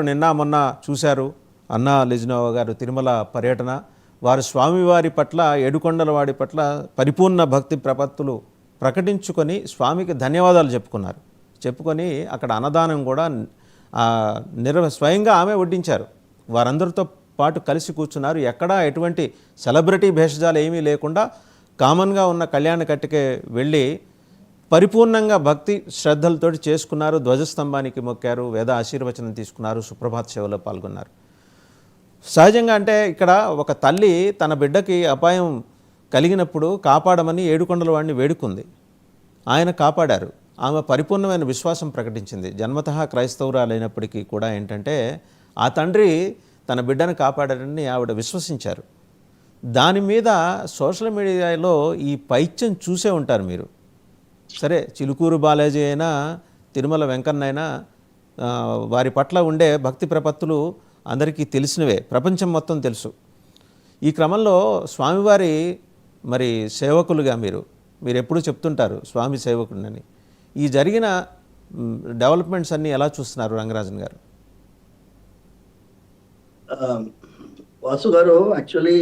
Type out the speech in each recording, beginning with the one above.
నిన్న మొన్న చూశారు అన్నా లెజినోవా గారు తిరుమల పర్యటన. వారు స్వామివారి పట్ల, ఏడుకొండల వాడి పట్ల పరిపూర్ణ భక్తి ప్రపత్తులు ప్రకటించుకొని స్వామికి ధన్యవాదాలు చెప్పుకొని అక్కడ అన్నదానం కూడా స్వయంగా ఆమె వడ్డించారు. వారందరితో పాటు కలిసి కూర్చున్నారు. ఎక్కడా ఎటువంటి సెలబ్రిటీ భేషజాలు ఏమీ లేకుండా కామన్గా ఉన్న కళ్యాణ కట్టికే వెళ్ళి పరిపూర్ణంగా భక్తి శ్రద్ధలతోటి చేసుకున్నారు. ధ్వజస్తంభానికి మొక్కారు, వేద ఆశీర్వచనం తీసుకున్నారు, సుప్రభాత్ సేవలో పాల్గొన్నారు. సహజంగా అంటే ఇక్కడ ఒక తల్లి తన బిడ్డకి అపాయం కలిగినప్పుడు కాపాడమని ఏడుకొండల వాడిని వేడుకుంది. ఆయన కాపాడారు. ఆమె పరిపూర్ణమైన విశ్వాసం ప్రకటించింది. జన్మతః క్రైస్తవురాలైనప్పటికీ కూడా ఏంటంటే ఆ తండ్రి తన బిడ్డను కాపాడారని ఆవిడ విశ్వసించారు. దాని మీద సోషల్ మీడియాలో ఈ పైత్యం చూసే ఉంటారు మీరు. సరే, చిలుకూరు బాలాజీ అయినా తిరుమల వెంకన్న అయినా వారి పట్ల ఉండే భక్తి ప్రపత్తులు అందరికీ తెలిసినవే, ప్రపంచం మొత్తం తెలుసు. ఈ క్రమంలో స్వామివారి మరి సేవకులుగా మీరు ఎప్పుడూ చెప్తుంటారు స్వామి సేవకుడిని. ఈ జరిగిన డెవలప్మెంట్స్ అన్నీ ఎలా చూస్తున్నారు రంగరాజన్ గారు? వాసు గారు, యాక్చువల్లీ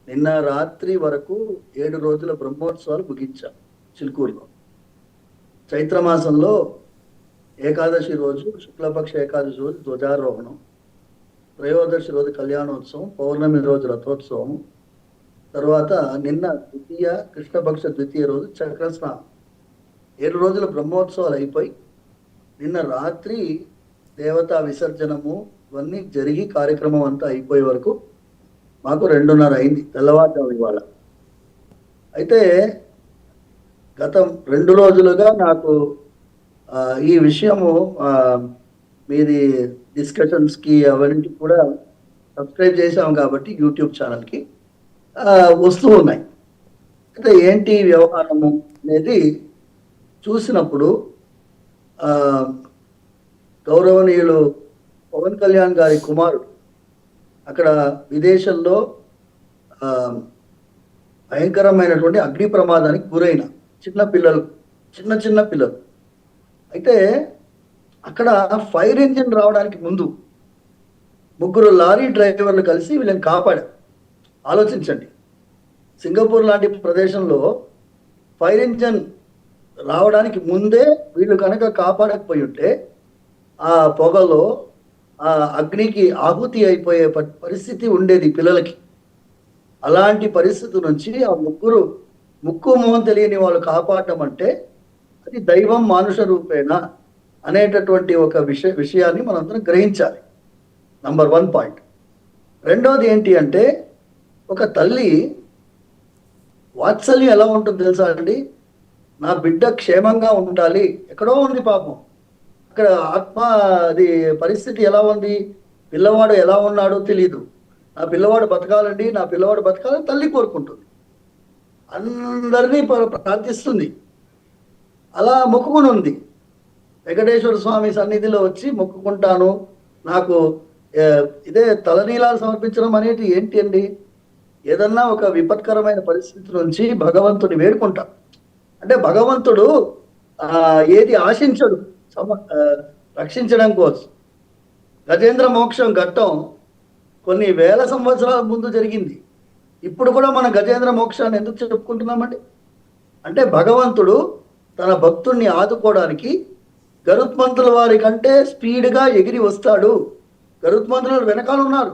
నిన్న రాత్రి వరకు 7 రోజుల బ్రహ్మోత్సవాలు ముగించాం చిలుకూరులో. చైత్రమాసంలో ఏకాదశి రోజు, శుక్లపక్ష ఏకాదశి రోజు ధ్వజారోహణం, త్రయోదశి రోజు కళ్యాణోత్సవం, పౌర్ణమి రోజు రథోత్సవం, తర్వాత నిన్న ద్వితీయ కృష్ణపక్ష ద్వితీయ రోజు చక్రస్నానం. 7 రోజుల బ్రహ్మోత్సవాలు అయిపోయి నిన్న రాత్రి దేవతా విసర్జనము ఇవన్నీ జరిగి కార్యక్రమం అంతా అయిపోయే వరకు మాకు 2:30 అయింది తెల్లవారుజాము ఇవాళ. అయితే గత 2 రోజులుగా నాకు ఈ విషయము మీది డిస్కషన్స్కి అవన్నీ కూడా సబ్స్క్రైబ్ చేసాం కాబట్టి యూట్యూబ్ ఛానల్కి వస్తూ ఉన్నాయి. అయితే ఏంటి వ్యవహారము అనేది చూసినప్పుడు గౌరవనీయులు పవన్ కళ్యాణ్ గారి కుమారుడు అక్కడ విదేశంలో భయంకరమైనటువంటి అగ్ని ప్రమాదానికి గురైన చిన్న పిల్లలు. అయితే అక్కడ ఫైర్ ఇంజిన్ రావడానికి ముందు 3 లారీ డ్రైవర్లు కలిసి వీళ్ళని కాపాడారు. ఆలోచించండి, సింగపూర్ లాంటి ప్రదేశంలో ఫైర్ ఇంజిన్ రావడానికి ముందే వీళ్ళు కనుక కాపాడకపోయి ఉంటే ఆ పొగలో ఆ అగ్నికి ఆహుతి అయిపోయే పరిస్థితి ఉండేది పిల్లలకి. అలాంటి పరిస్థితి నుంచి ఆ ముక్కు మొహం తెలియని వాళ్ళు కాపాడటం అంటే అది దైవం మానుష రూపేణ అనేటటువంటి ఒక విషయాన్ని మనందరం గ్రహించాలి. Number 1 point. రెండోది ఏంటి అంటే, ఒక తల్లి వాత్సల్యం ఎలా ఉంటుంది తెలుసా అండి? నా బిడ్డ క్షేమంగా ఉండాలి. ఎక్కడో ఉంది పాపం, అక్కడ ఆత్మ అది పరిస్థితి ఎలా ఉంది, పిల్లవాడు ఎలా ఉన్నాడో తెలీదు. నా పిల్లవాడు బతకాలని తల్లి కోరుకుంటుంది, అందరినీ ప్రార్థిస్తుంది, అలా మొక్కుకుని ఉంది. వెంకటేశ్వర స్వామి సన్నిధిలో వచ్చి మొక్కుకుంటాను, నాకు ఇదే తలనీలాలు సమర్పించడం అనేది ఏంటి అండి? ఏదన్నా ఒక విపత్కరమైన పరిస్థితి నుంచి భగవంతుని వేడుకుంటాం అంటే భగవంతుడు ఏది ఆశించడు రక్షించడం కోసం. గజేంద్ర మోక్షం ఘట్టం కొన్ని వేల సంవత్సరాల ముందు జరిగింది. ఇప్పుడు కూడా మనం గజేంద్ర మోక్షాన్ని ఎందుకు చెప్పుకుంటున్నామండి? అంటే భగవంతుడు తన భక్తుణ్ణి ఆదుకోవడానికి గరుత్మంతుల వారి కంటే స్పీడ్గా ఎగిరి వస్తాడు. గరుత్మంతులు వెనకాల ఉన్నారు,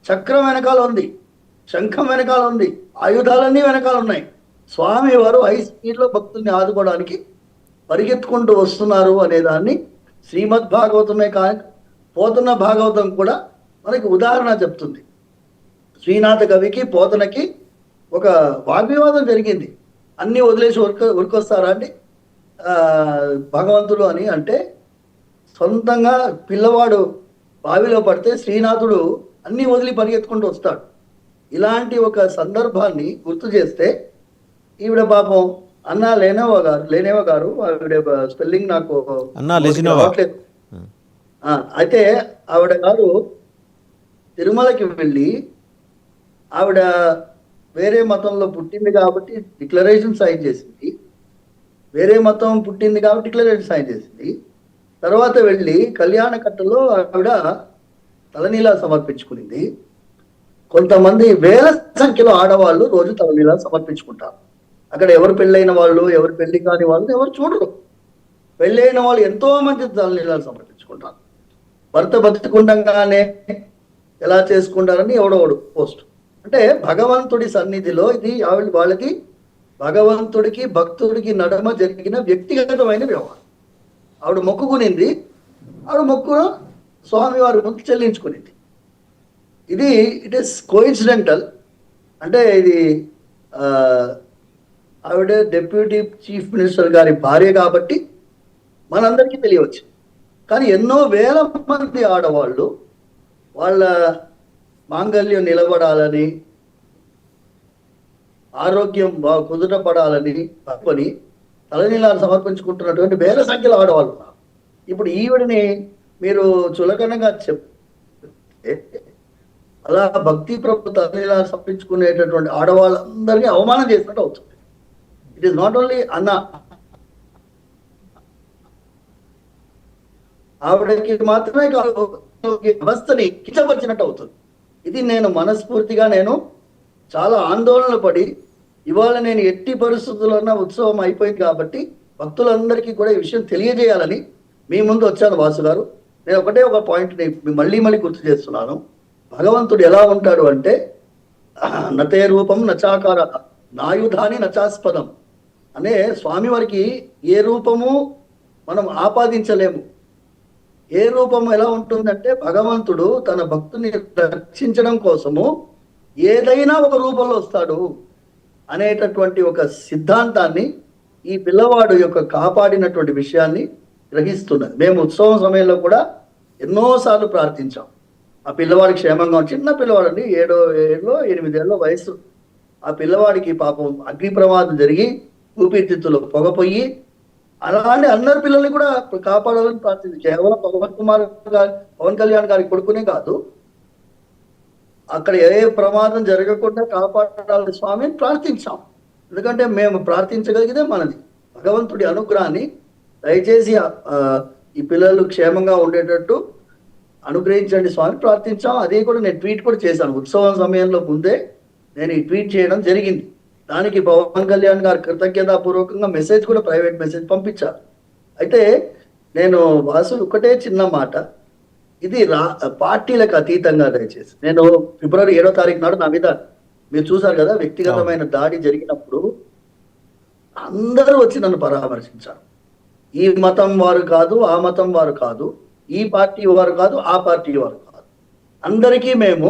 చక్రం వెనకాల ఉంది, శంఖం వెనకాల ఉంది, ఆయుధాలన్నీ వెనకాల ఉన్నాయి. స్వామి వారు హై స్పీడ్లో భక్తుల్ని ఆదుకోవడానికి పరిగెత్తుకుంటూ వస్తున్నారు అనేదాన్ని శ్రీమద్ భాగవతమే కానీ పోతన భాగవతం కూడా మనకి ఉదాహరణ చెప్తుంది. శ్రీనాథ కవికి పోతనకి ఒక వాగ్వివాదం జరిగింది. అన్నీ వదిలేసి ఉరికొస్తారా అండి భగవంతుడు అని అంటే, సొంతంగా పిల్లవాడు బావిలో పడితే శ్రీనాథుడు అన్నీ వదిలి పరిగెత్తుకుంటూ వస్తాడు. ఇలాంటి ఒక సందర్భాన్ని గుర్తు చేస్తే ఈవిడ పాపం అన్నా లేనేవా గారు ఆవిడ స్పెల్లింగ్ నాకు రావట్లేదు. అయితే ఆవిడ గారు తిరుమలకి వెళ్ళి ఆవిడ వేరే మతంలో పుట్టింది కాబట్టి డిక్లరేషన్ సైన్ చేసింది. తర్వాత వెళ్ళి కళ్యాణ కట్టలో ఆవిడ తలనీలా సమర్పించుకునింది. కొంతమంది వేల సంఖ్యలో ఆడవాళ్ళు రోజు తలనీలా సమర్పించుకుంటారు. అక్కడ ఎవరు పెళ్ళైన వాళ్ళు, ఎవరు పెళ్లి కాని వాళ్ళు ఎవరు చూడరు. పెళ్ళైన వాళ్ళు ఎంతో మంది తలనీలాలు సమర్పించుకుంటారు. భర్త బతుకుండగానే ఎలా చేసుకుంటారని ఎవడోడు పోస్ట్. అంటే భగవంతుడి సన్నిధిలో ఇది వాళ్ళకి భగవంతుడికి భక్తుడికి నడుమ జరిగిన వ్యక్తిగతమైన వ్యవహారం. ఆవిడ మొక్కుకునింది, ఆవిడ మొక్కు స్వామివారి ముందు చెల్లించుకునింది. ఇది ఇట్ ఈస్ కోఇన్సిడెంటల్. అంటే ఇది ఆవిడ డిప్యూటీ చీఫ్ మినిస్టర్ గారి భార్య కాబట్టి మనందరికీ తెలియవచ్చు. కానీ ఎన్నో వేల మంది ఆడవాళ్ళు వాళ్ళ మాంగళ్యం నిలబడాలని, ఆరోగ్యం కుదుటపడాలని తప్పని తలనీలాలు సమర్పించుకుంటున్నటువంటి వేల సంఖ్యలో ఆడవాళ్ళు ఉన్నారు. ఇప్పుడు ఈవిడిని మీరు చులకనగా చెప్తే అలా భక్తి ప్రభు తలనీలాలు సమర్పించుకునేటటువంటి ఆడవాళ్ళందరినీ అవమానం చేసినట్టు అవుతుంది. ఇట్ ఈస్ నాట్ ఓన్లీ ఆవిడకి మాత్రమే కాదు, వ్యవస్థని కించపరిచినట్టు అవుతుంది. ఇది నేను మనస్ఫూర్తిగా చాలా ఆందోళన పడి ఇవాళ నేను ఎట్టి పరిస్థితుల్లో ఉత్సవం అయిపోయింది కాబట్టి భక్తులందరికీ కూడా ఈ విషయం తెలియజేయాలని మీ ముందు వచ్చాను వాసు గారు. నేను ఒకటే ఒక పాయింట్ని మళ్ళీ గుర్తు చేస్తున్నాను. భగవంతుడు ఎలా ఉంటాడు అంటే నతే రూపం నచాకార నాయుధాని నచాస్పదం అనే స్వామివారికి ఏ రూపము మనం ఆపాదించలేము. ఏ రూపం ఎలా ఉంటుందంటే భగవంతుడు తన భక్తుని రక్షించడం కోసము ఏదైనా ఒక రూపంలో వస్తాడు అనేటటువంటి ఒక సిద్ధాంతాన్ని ఈ పిల్లవాడు యొక్క కాపాడినటువంటి విషయాన్ని గ్రహిస్తున్నది. మేము ఉత్సవం సమయంలో కూడా ఎన్నోసార్లు ప్రార్థించాం. ఆ పిల్లవాడికి క్షేమంగా, చిన్న పిల్లవాడండి, 7 ఏళ్ళో 8 ఏళ్ళ వయసు. ఆ పిల్లవాడికి పాపం అగ్ని ప్రమాదం జరిగి ఊపిరితిత్తులు పొగపోయి అలాంటి అందరి పిల్లల్ని కూడా కాపాడాలని ప్రార్థించి, కేవలం పవన్ కళ్యాణ్ గారి కొడుకునే కాదు, అక్కడ ఏ ప్రమాదం జరగకుండా కాపాడాలని స్వామిని ప్రార్థించాం. ఎందుకంటే మేము ప్రార్థించగలిగితే మనది. భగవంతుడి అనుగ్రహాన్ని దయచేసి ఈ పిల్లలు క్షేమంగా ఉండేటట్టు అనుగ్రహించండి స్వామి ప్రార్థించాం. అది కూడా నేను ట్వీట్ కూడా చేశాను. ఉత్సవం సమయంలో ముందే నేను ఈ ట్వీట్ చేయడం జరిగింది. దానికి పవన్ కళ్యాణ్ గారు కృతజ్ఞతాపూర్వకంగా మెసేజ్ కూడా, ప్రైవేట్ మెసేజ్ పంపించారు. అయితే నేను వాసు ఒకటే చిన్న మాట, ఇది పార్టీలకు అతీతంగా దయచేసి, నేను ఫిబ్రవరి 7వ తారీఖు నాడు నా మీద మీరు చూసారు కదా వ్యక్తిగతమైన దాడి జరిగినప్పుడు అందరూ వచ్చి నన్ను పరామర్శించారు. ఈ మతం వారు కాదు, ఆ మతం వారు కాదు, ఈ పార్టీ వారు కాదు, ఆ పార్టీ వారు కాదు, అందరికీ మేము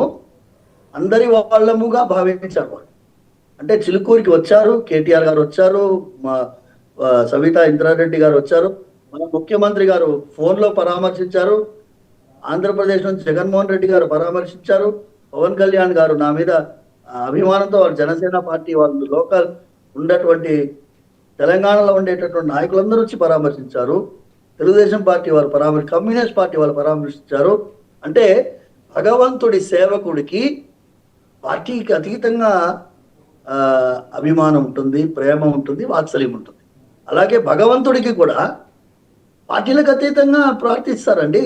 అందరి వాళ్ళముగా భావించారు వాళ్ళు. అంటే చిలుకూరికి వచ్చారు, కేటీఆర్ గారు వచ్చారు, మా సవితా ఇంద్రారెడ్డి గారు వచ్చారు, మన ముఖ్యమంత్రి గారు ఫోన్లో పరామర్శించారు, ఆంధ్రప్రదేశ్ నుంచి జగన్మోహన్ రెడ్డి గారు పరామర్శించారు, పవన్ కళ్యాణ్ గారు నా మీద అభిమానంతో వాళ్ళు జనసేన పార్టీ వాళ్ళు లోకల్ ఉండేటువంటి తెలంగాణలో ఉండేటటువంటి నాయకులందరూ వచ్చి పరామర్శించారు, తెలుగుదేశం పార్టీ వారు కమ్యూనిస్ట్ పార్టీ వాళ్ళు పరామర్శించారు. అంటే భగవంతుడి సేవకుడికి పార్టీకి అతీతంగా అభిమానం ఉంటుంది, ప్రేమ ఉంటుంది, వాత్సల్యం ఉంటుంది. అలాగే భగవంతుడికి కూడా పార్టీలకు అతీతంగా ప్రార్థిస్తారండి.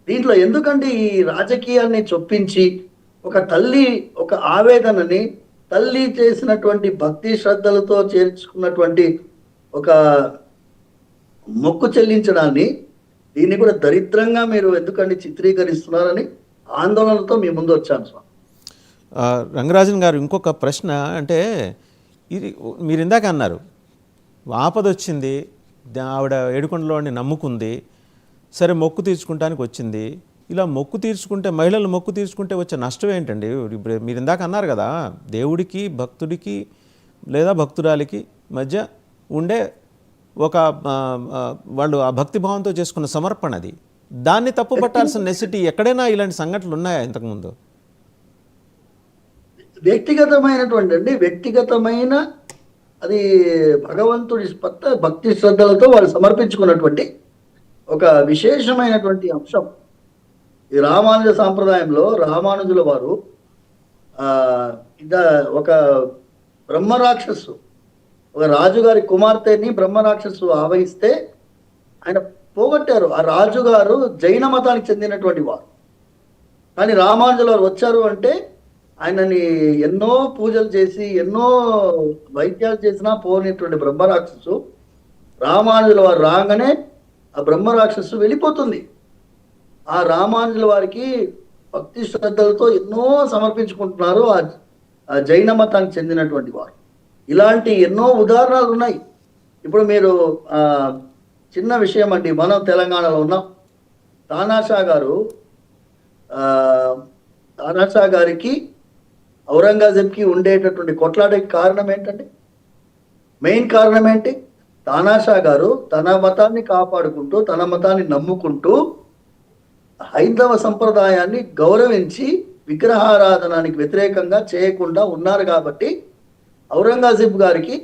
దీంట్లో ఎందుకంటే ఈ రాజకీయాన్ని చొప్పించి ఒక తల్లి ఒక ఆవేదనని, తల్లి చేసినటువంటి భక్తి శ్రద్ధలతో చేర్చుకున్నటువంటి ఒక మొక్కు చెల్లించడాన్ని, దీన్ని కూడా దరిద్రంగా మీరు ఎందుకంటే చిత్రీకరిస్తున్నారని ఆందోళనతో మీ ముందు వచ్చాను స్వామి. రంగరాజన్ గారు, ఇంకొక ప్రశ్న. అంటే ఇది మీరు ఇందాక అన్నారు, ఆపద వచ్చింది, ఆవిడ ఏడుకొండలోని నమ్ముకుంది, సరే మొక్కు తీర్చుకుంటానికి వచ్చింది. ఇలా మొక్కు తీర్చుకుంటే, మహిళలు మొక్కు తీర్చుకుంటే వచ్చే నష్టం ఏంటండి? ఇప్పుడు మీరు ఇందాక అన్నారు కదా, దేవుడికి భక్తుడికి లేదా భక్తురాలికి మధ్య ఉండే ఒక వాళ్ళు ఆ భక్తిభావంతో చేసుకున్న సమర్పణ, అది దాన్ని తప్పు పట్టాల్సిన నెసిటీ ఎక్కడైనా ఇలాంటి సంఘటనలు ఉన్నాయా ఇంతకుముందు? వ్యక్తిగతమైన అది భగవంతుడి భక్తి శ్రద్ధలతో వాళ్ళు సమర్పించుకున్నటువంటి ఒక విశేషమైనటువంటి అంశం. ఈ రామానుజ సాంప్రదాయంలో రామానుజుల వారు ఒక బ్రహ్మరాక్షసు, ఒక రాజుగారి కుమార్తెని బ్రహ్మరాక్షసు ఆవహిస్తే ఆయన పోగొట్టారు. ఆ రాజుగారు జైన మతానికి చెందినటువంటి వారు. కానీ రామానుజుల వారు వచ్చారు అంటే ఆయనని ఎన్నో పూజలు చేసి ఎన్నో వైద్యాలు చేసినా పోనిటువంటి బ్రహ్మరాక్షసు రామానుజుల వారు రాగానే ఆ బ్రహ్మరాక్షసు వెళ్ళిపోతుంది. ఆ రామానుజుల వారికి భక్తి శ్రద్ధలతో ఎన్నో సమర్పించుకుంటున్నారు ఆ జైన మతానికి చెందినటువంటి వారు. ఇలాంటి ఎన్నో ఉదాహరణలు ఉన్నాయి. ఇప్పుడు మీరు చిన్న విషయం అండి, మనం తెలంగాణలో ఉన్నాం. తానాషా గారు తానాషా గారికి ఔరంగజేబ్కి ఉండేటటువంటి కొట్లాటకి కారణం ఏంటండి? మెయిన్ కారణం ఏంటి? తానాషా గారు తన మతాన్ని కాపాడుకుంటూ తన మతాన్ని నమ్ముకుంటూ హైందవ సంప్రదాయాన్ని గౌరవించి విగ్రహారాధనానికి వ్యతిరేకంగా చేయకుండా ఉన్నారు కాబట్టి ఔరంగజేబ్ గారికి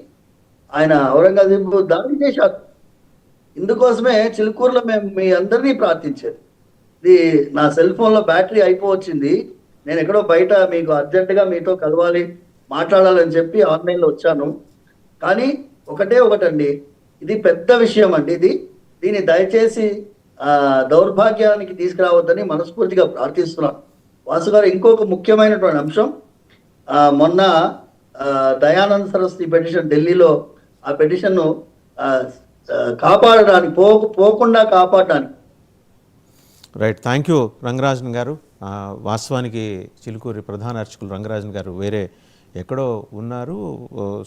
ఔరంగజేబు దాడి చేశారు. ఇందుకోసమే చిలుకూరులో మేము మీ అందరినీ ప్రార్థించేది. ఇది నా సెల్ ఫోన్లో బ్యాటరీ అయిపోవచ్చింది, నేను ఎక్కడో బయట మీకు అర్జెంటుగా మీతో కలవాలి మాట్లాడాలని చెప్పి ఆన్లైన్లో వచ్చాను. కానీ ఒకటండి, ఇది పెద్ద విషయం అండి. దీన్ని దయచేసి దౌర్భాగ్యానికి తీసుకురావద్దని మనస్ఫూర్తిగా ప్రార్థిస్తున్నాను. వాసు గారు, ఇంకొక ముఖ్యమైనటువంటి అంశం, మొన్న దయానంద సరస్వతి పెటిషన్ ఢిల్లీలో ఆ పెటిషన్ను కాపాడడానికి పోకుండా కాపాడడానికి. రైట్, థ్యాంక్ యూ రంగరాజన్ గారు. వాస్తవానికి చిలుకూరి ప్రధాన అర్చకులు రంగరాజన్ గారు వేరే ఎక్కడో ఉన్నారు.